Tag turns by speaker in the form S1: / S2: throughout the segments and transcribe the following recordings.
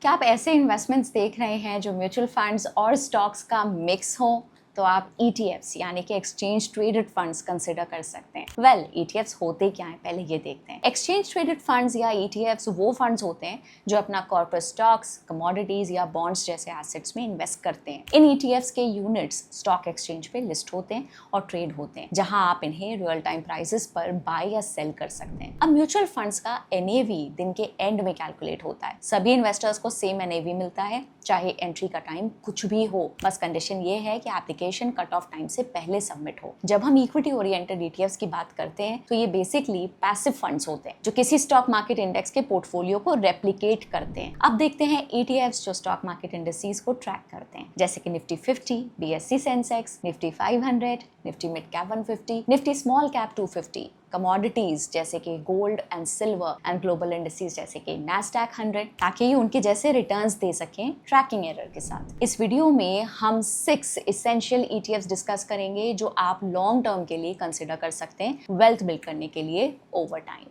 S1: क्या आप ऐसे इन्वेस्टमेंट्स देख रहे हैं जो म्यूचुअल फंड्स और स्टॉक्स का मिक्स हो? तो आप ETFs यानी कि एक्सचेंज ट्रेडेड फंड्स कंसिडर कर सकते हैं। ETFs होते क्या हैं पहले ये देखते हैं। एक्सचेंज ट्रेडेड फंड्स या ETFs वो फंड्स होते हैं जो अपना कॉर्पोरेट स्टॉक्स, कमोडिटीज या बॉन्ड्स जैसे एसेट्स में इन्वेस्ट करते हैं। इन ETFs के यूनिट्स स्टॉक एक्सचेंज पे लिस्ट होते हैं और ट्रेड होते हैं, जहां आप इन्हें रियल टाइम प्राइसेस पर बाय या सेल कर सकते हैं। अब म्यूचुअल फंड्स का NAV दिन के एंड में कैलकुलेट होता है। सभी इन्वेस्टर्स को सेम NAV मिलता है, चाहे एंट्री का टाइम कुछ भी हो। बस कंडीशन ये है कि एप्लीकेशन कट ऑफ टाइम से पहले सबमिट हो। जब हम इक्विटी ओरिएंटेड ETFs की बात करते हैं तो ये बेसिकली पैसिव फंड्स होते हैं जो किसी स्टॉक मार्केट इंडेक्स के पोर्टफोलियो को रेप्लिकेट करते हैं। अब देखते हैं ETFs जो स्टॉक मार्केट इंडेक्सेस को ट्रैक करते हैं, जैसे कि Nifty 50, BSE Sensex, Nifty 500, Nifty mid cap 150, Nifty small cap 250, commodities जैसे कि gold and silver and global indices जैसे कि नैस्डैक 100, ताकि ये उनके जैसे रिटर्न्स दे सकें ट्रैकिंग एरर के साथ। इस वीडियो में हम 6 इसेंशियल ETFs डिस्कस करेंगे जो आप लॉन्ग टर्म के लिए कंसिडर कर सकते हैं वेल्थ बिल्ड करने के लिए ओवर टाइम।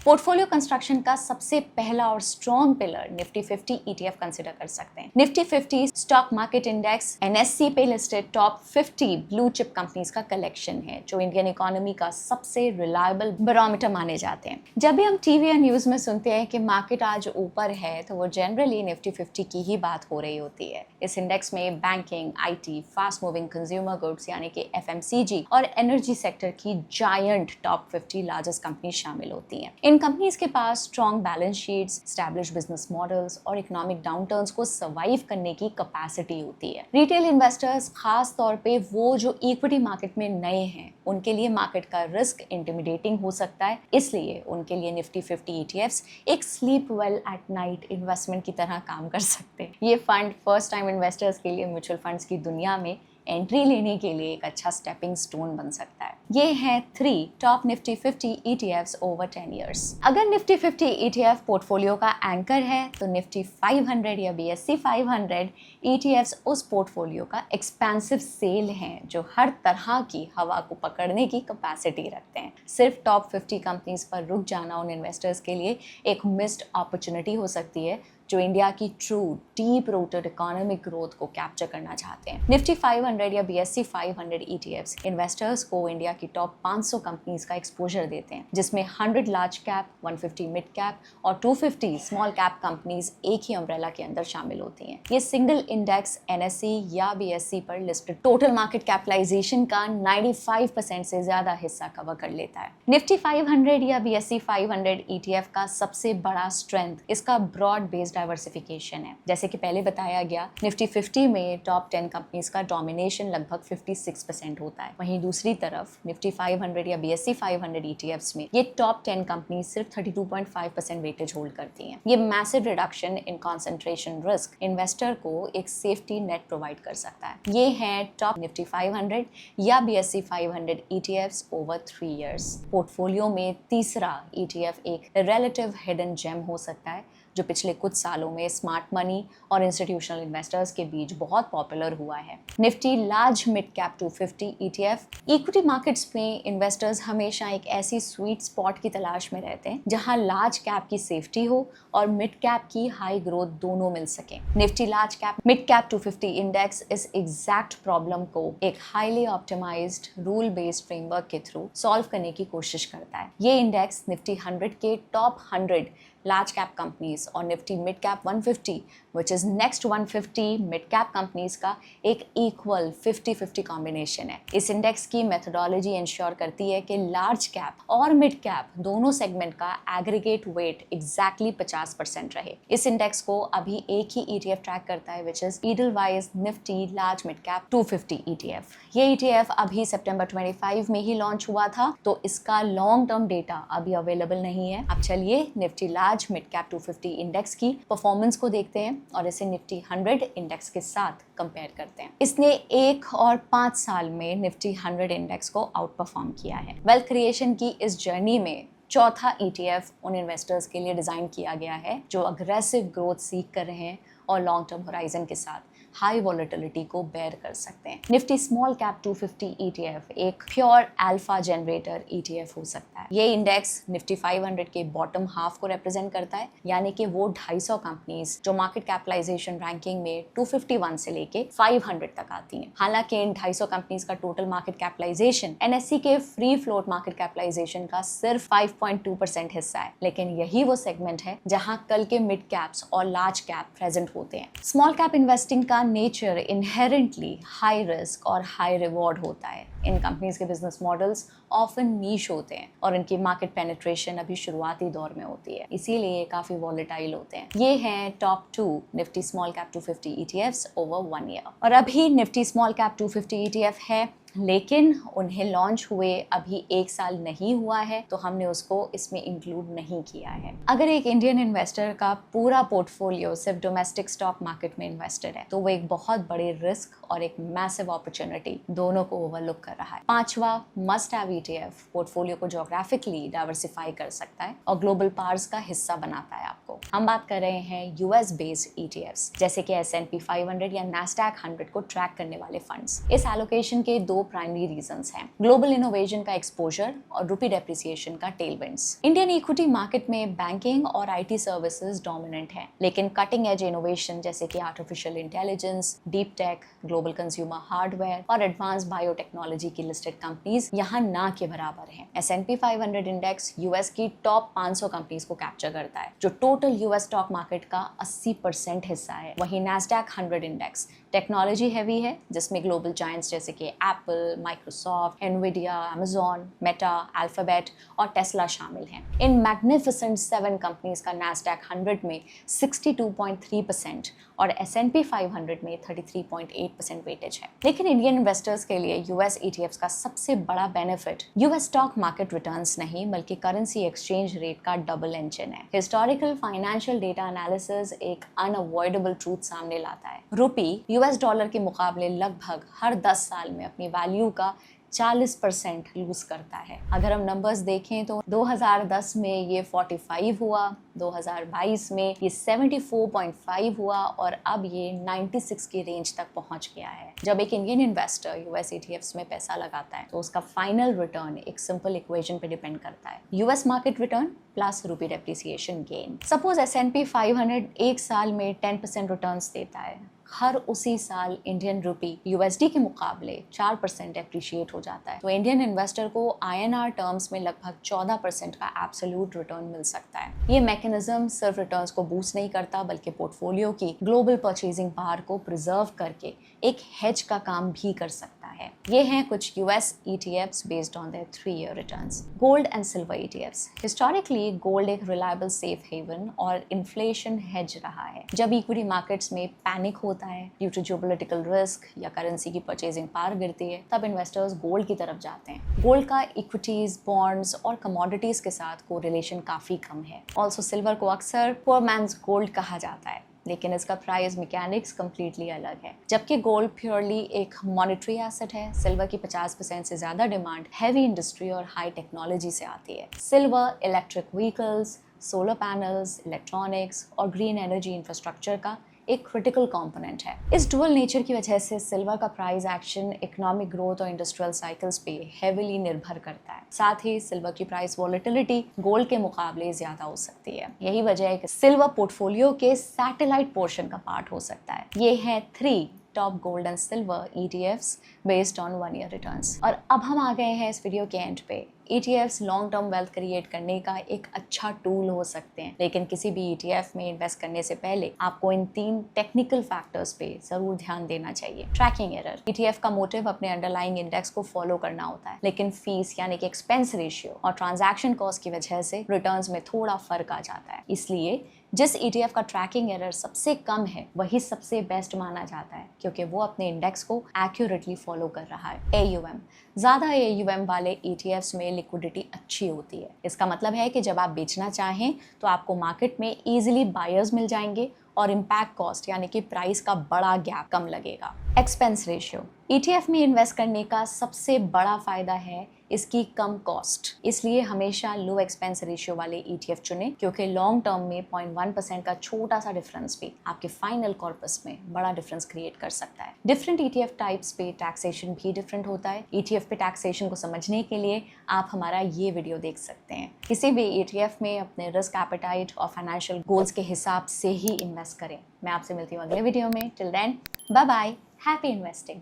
S1: पोर्टफोलियो कंस्ट्रक्शन का सबसे पहला और strong pillar Nifty 50 ETF consider कर सकते हैं। Nifty 50 stock market index NSE पे listed top 50 blue chip companies का कलेक्शन है जो इंडियन इकोनॉमी का सबसे रिलायबल बैरोमीटर माने जाते हैं। जब भी हम टीवी या न्यूज में सुनते हैं कि मार्केट आज ऊपर है तो वो जनरली निफ्टी 50 की ही बात हो रही होती है। इस इंडेक्स में banking, IT, fast moving consumer goods यानी कि FMCG और एनर्जी सेक्टर की जायंट टॉप 50 लार्जेस्ट कंपनी शामिल होती हैं। इन कंपनीज के पास strong balance sheets, established business models और इकोनॉमिक डाउनटर्न्स को सर्वाइव करने की कैपेसिटी होती है। रिटेल इन्वेस्टर्स, खास तौर पे वो जो इक्विटी मार्केट में नए हैं, उनके लिए मार्केट का रिस्क इंटिमिडेटिंग हो सकता है, इसलिए उनके लिए निफ्टी 50 ETFs एक sleep well at night investment की तरह काम कर सकते हैं। ये फंड फर्स्ट टाइम इन्वेस्टर्स के लिए म्यूचुअल फंड्स की दुनिया में एंट्री लेने के लिए एक अच्छा स्टेपिंग स्टोन बन सकता है। ये हैं 3 top Nifty 50 ETFs over 10 years. अगर निफ्टी 50 ETF पोर्टफोलियो का एंकर है तो निफ्टी 500 या BSE 500 ETFs उस पोर्टफोलियो का एक्सपेंसिव सेल हैं जो हर तरह की हवा को पकड़ने की कैपेसिटी रखते हैं। सिर्फ टॉप 50 कंपनीज पर रुक जाना उन इन्वेस्टर्स के लिए एक मिस्ड अपॉर्चुनिटी हो सकती है जो इंडिया की true deep rooted economic growth को कैप्चर करना चाहते हैं। निफ्टी 500 या BSE 500 ETFs इन्वेस्टर्स को इंडिया की टॉप 500 कंपनीज का एक्सपोजर देते हैं, जिसमें 100 लार्ज कैप, 150 मिड कैप और 250 स्मॉल कैप कंपनीज एक ही अम्ब्रेला के अंदर शामिल होती हैं। ये सिंगल इंडेक्स NSE या BSE पर लिस्टेड टोटल मार्केट कैपिटलाइजेशन का 95% से ज्यादा हिस्सा कवर कर लेता है। निफ्टी 500 या BSE 500 ETF का सबसे बड़ा स्ट्रेंथ इसका ब्रॉड बेस्ड डाइवर्सिफिकेशन है। जैसे कि पहले बताया गया, निफ्टी 50 में टॉप 10 कंपनीज का डोमिनेशन लगभग 56% होता है। वहीं दूसरी तरफ निफ्टी 500 या BSE 500 ETFs में ये टॉप 10 कंपनी सिर्फ 32.5% वेटेज होल्ड करती हैं। ये massive reduction in concentration risk investor को एक सेफ्टी नेट प्रोवाइड कर सकता है। ये है टॉप निफ्टी 500 या BSE 500 ETFs over 3 years. Portfolio में तीसरा ETF एक रिलेटिव हिडन जेम हो सकता है जो पिछले कुछ सालों में स्मार्ट मनी और इंस्टीट्यूशनल इन्वेस्टर्स के बीच बहुत पॉपुलर हुआ है। Nifty large mid cap 250 ETF। Equity markets में इन्वेस्टर्स हमेशा एक ऐसी स्वीट स्पॉट की तलाश में रहते हैं जहां लार्ज कैप की सेफ्टी हो और मिड कैप की हाई ग्रोथ दोनों मिल सके। Nifty large cap mid cap 250 index इस एग्जैक्ट प्रॉब्लम को एक highly optimised rule based framework के थ्रू सॉल्व करने की कोशिश करता है। ये इंडेक्स निफ्टी 100 के टॉप 100 लार्ज कैप कंपनीज और Nifty mid cap 150 which is next 150 mid cap companies का एक इक्वल 50-50 कॉम्बिनेशन है। इस इंडेक्स की मेथोडोलॉजी इंश्योर करती है कि लार्ज कैप और मिड कैप दोनों सेगमेंट का एग्रीगेट वेट एग्जैक्टली 50% रहे। इस इंडेक्स को अभी एक ही ETF ट्रैक करता है which is Edelweiss Nifty large mid cap 250 ETF। ये ETF अभी सितंबर 25 में ही लॉन्च हुआ था, तो इसका लॉन्ग टर्म डेटा अभी अवेलेबल नहीं है। अब चलिए Nifty large mid cap 250 index की परफॉर्मेंस को देखते हैं और इसे निफ्टी 100 इंडेक्स के साथ कंपेयर करते हैं। इसने 1 और 5 साल में निफ्टी 100 इंडेक्स को आउट परफॉर्म किया है। वेल्थ क्रिएशन की इस जर्नी में चौथा ETF उन इन्वेस्टर्स के लिए डिजाइन किया गया है जो अग्रेसिव ग्रोथ सीख कर रहे हैं और लॉन्ग टर्म होराइजन के साथ हाई वॉलेटिलिटी को बेयर कर सकते हैं। निफ्टी स्मॉल कैप 250 ETF एक प्योर अल्फा जनरेटर ETF हो सकता है। ये इंडेक्स निफ्टी 500 के बॉटम हाफ को रिप्रेजेंट करता है, यानी कि वो 250 कंपनीज जो मार्केट कैपिटलाइजेशन रैंकिंग में 251 से लेके 500 तक आती हैं। हालांकि इन 250 कंपनीज का टोटल मार्केट कैपिटलाइजेशन NSE के फ्री फ्लोट मार्केट कैपिटलाइजेशन का सिर्फ 5.2% हिस्सा है, लेकिन यही वो सेगमेंट है जहां कल के मिड कैप्स और लार्ज कैप प्रेजेंट होते हैं। स्मॉल कैप इन्वेस्टिंग का नेचर इनहेरेंटली हाई रिस्क और हाई रिवॉर्ड होता है। इन कंपनीज के बिजनेस मॉडल्स ऑफन नीश होते हैं और इनकी मार्केट पेनिट्रेशन अभी शुरुआती दौर में होती है, इसीलिए ये काफी वॉलेटाइल होते हैं। ये हैं top 2 Nifty small cap 250 ETFs over 1 year. और अभी निफ्टी स्मॉल कैप 250 ETF है, लेकिन उन्हें लॉन्च हुए अभी 1 साल नहीं हुआ है, तो हमने उसको इसमें इंक्लूड नहीं किया है। अगर एक इंडियन इन्वेस्टर का पूरा पोर्टफोलियो सिर्फ डोमेस्टिक स्टॉक मार्केट में इन्वेस्टेड है, तो वो एक बहुत बड़े रिस्क और एक मैसिव अपॉर्चुनिटी दोनों को ओवरलुक कर रहा है। 5वां मस्ट हैव ETF पोर्टफोलियो को ज्योग्राफिकली डाइवर्सिफाई कर सकता है और ग्लोबल पार्स का हिस्सा बनाता है आपको। हम बात कर रहे हैं US बेस्ड ETFs जैसे कि S&P 500 या NASDAQ 100 को ट्रैक करने वाले फंड्स। इस एलोकेशन के 2 प्राइमरी रीजंस हैं, ग्लोबल इनोवेशन का एक्सपोजर और रुपी डेप्रिसिएशन का टेलविंड्स। इंडियन इक्विटी मार्केट में बैंकिंग और IT सर्विसेज डोमिनेंट हैं, लेकिन कटिंग एज इनोवेशन जैसे कि artificial intelligence, deep tech, global consumer hardware और एडवांस बायोटेक्नोलॉजी की लिस्टेड कंपनीज यहाँ ना के बराबर हैं। S&P 500 इंडेक्स US की टॉप 500 कंपनीज को कैप्चर करता है, जो टोटल US स्टॉक मार्केट का 80% हिस्सा है। वहीं NASDAQ 100 इंडेक्स टेक्नोलॉजी हैवी है, जिसमें ग्लोबल जायंट्स जैसे कि Apple, Microsoft, Nvidia, Amazon, Meta, alphabet और टेस्ला शामिल हैं। इन मैग्निफिसेंट 7 कंपनीज का NASDAQ 100 में 62.3% और S&P 500 में 33.8% वेटेज है। लेकिन इंडियन इन्वेस्टर्स के लिए US ETFs का सबसे बड़ा benefit US stock market returns नहीं, बल्कि करेंसी एक्सचेंज रेट का डबल इंजन है। हिस्टोरिकल फाइनेंशियल डेटा एनालिसिस एक अनअवॉइडेबल ट्रूथ सामने लाता है। रुपी US डॉलर के मुकाबले लगभग हर 10 साल में अपनी वैल्यू का 40% लूज करता है। अगर हम नंबर्स देखें तो 2010 में ये 45 हुआ, 2022 में ये 74.5 हुआ और अब ये 96 की रेंज तक पहुंच गया है। जब एक इंडियन इन्वेस्टर US ETFs में पैसा लगाता है, तो उसका फाइनल रिटर्न एक सिंपल इक्वेशन पे डिपेंड करता है, US मार्केट रिटर्न प्लस रुपी डेप्रिसिएशन गेन। सपोज S&P 500 एक साल में 10% रिटर्न्स देता है, हर उसी साल इंडियन रुपी USD के मुकाबले 4% एप्रिशिएट हो जाता है, तो इंडियन इन्वेस्टर को INR टर्म्स में लगभग 14% का एब्सोल्यूट रिटर्न मिल सकता है। ये मैकेनिज्म सिर्फ रिटर्न्स को बूस्ट नहीं करता, बल्कि पोर्टफोलियो की ग्लोबल परचेजिंग पावर को प्रिजर्व करके एक हेज का काम भी कर सकता है। ये हैं कुछ US ETFs based on their 3-year returns. Gold and silver ETFs। Historically gold एक रिलायबल सेफ हेवन और इन्फ्लेशन हेज रहा है। जब इक्विटी मार्केट्स में पैनिक होता है ड्यू टू जियोपॉलिटिकल रिस्क या करेंसी की परचेजिंग पावर गिरती है, तब इन्वेस्टर्स गोल्ड की तरफ जाते हैं। गोल्ड का इक्विटीज, बॉन्ड्स और कमोडिटीज के साथ कोरिलेशन काफी कम है। ऑल्सो सिल्वर को अक्सर पुअर मैन्स गोल्ड कहा जाता है, लेकिन इसका प्राइस मैकेनिक्स कम्प्लीटली अलग है। जबकि गोल्ड प्योरली एक मॉनेटरी एसेट है, सिल्वर की 50% से ज़्यादा डिमांड हैवी इंडस्ट्री और हाई टेक्नोलॉजी से आती है। Silver electric vehicles, solar panels, electronics और ग्रीन एनर्जी इंफ्रास्ट्रक्चर का एक क्रिटिकल कंपोनेंट है। इस डुअल नेचर की वजह से सिल्वर का प्राइस एक्शन इकोनॉमिक ग्रोथ और इंडस्ट्रियल साइकिल्स पे हेविली निर्भर करता है। साथ ही सिल्वर की प्राइस वॉलेटिलिटी गोल्ड के मुकाबले ज्यादा हो सकती है। यही वजह है कि सिल्वर पोर्टफोलियो के सैटेलाइट पोर्शन का पार्ट हो सकता है। ये है 3 top gold and silver ETFs based on 1 year returns. और अब हम आ गए हैं इस वीडियो के एंड पे। ETFs long term wealth create करने का एक अच्छा टूल हो सकते हैं, लेकिन किसी भी ETF में इन्वेस्ट करने से पहले आपको इन 3 टेक्निकल फैक्टर्स पे जरूर ध्यान देना चाहिए। Tracking error. ETF का मोटिव अपने अंडरलाइंग इंडेक्स को फॉलो करना होता है, लेकिन फीस यानी कि एक्सपेंस रेशियो और ट्रांजैक्शन कॉस्ट की वजह से रिटर्न्स में थोड़ा फर्क आ जाता है। इसलिए जिस ETF का ट्रैकिंग एरर सबसे कम है, वही सबसे बेस्ट माना जाता है, क्योंकि वो अपने इंडेक्स को एक्यूरेटली फॉलो कर रहा है। AUM। ज़्यादा AUM वाले ETFs में लिक्विडिटी अच्छी होती है। इसका मतलब है कि जब आप बेचना चाहें तो आपको मार्केट में ईजिली बायर्स मिल जाएंगे और इम्पैक्ट कॉस्ट यानी कि प्राइस का बड़ा गैप कम लगेगा। Expense ratio. ETF में इन्वेस्ट करने का सबसे बड़ा फायदा है इसकी कम कॉस्ट, इसलिए हमेशा लो एक्सपेंस रेशियो वाले ETF चुनें, क्योंकि लॉन्ग टर्म में 0.1% का छोटा सा डिफरेंस भी आपके फाइनल कॉर्पस में बड़ा डिफरेंस क्रिएट कर सकता है। डिफरेंट ETF टाइप्स पे टैक्सेशन भी डिफरेंट होता है। ETF पे टैक्सेशन को समझने के लिए आप हमारा ये वीडियो देख सकते हैं। किसी भी ETF में अपने रिस्क एपेटाइट और फाइनेंशियल गोल्स के हिसाब से ही इन्वेस्ट करें। मैं आपसे मिलती हूँ अगले वीडियो में। Till then, bye bye, happy investing.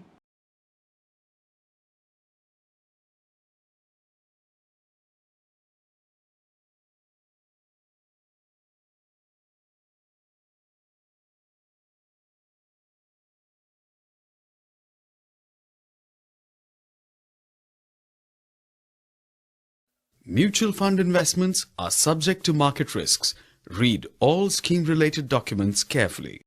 S2: Mutual fund investments are subject to market risks. Read all scheme-related documents carefully.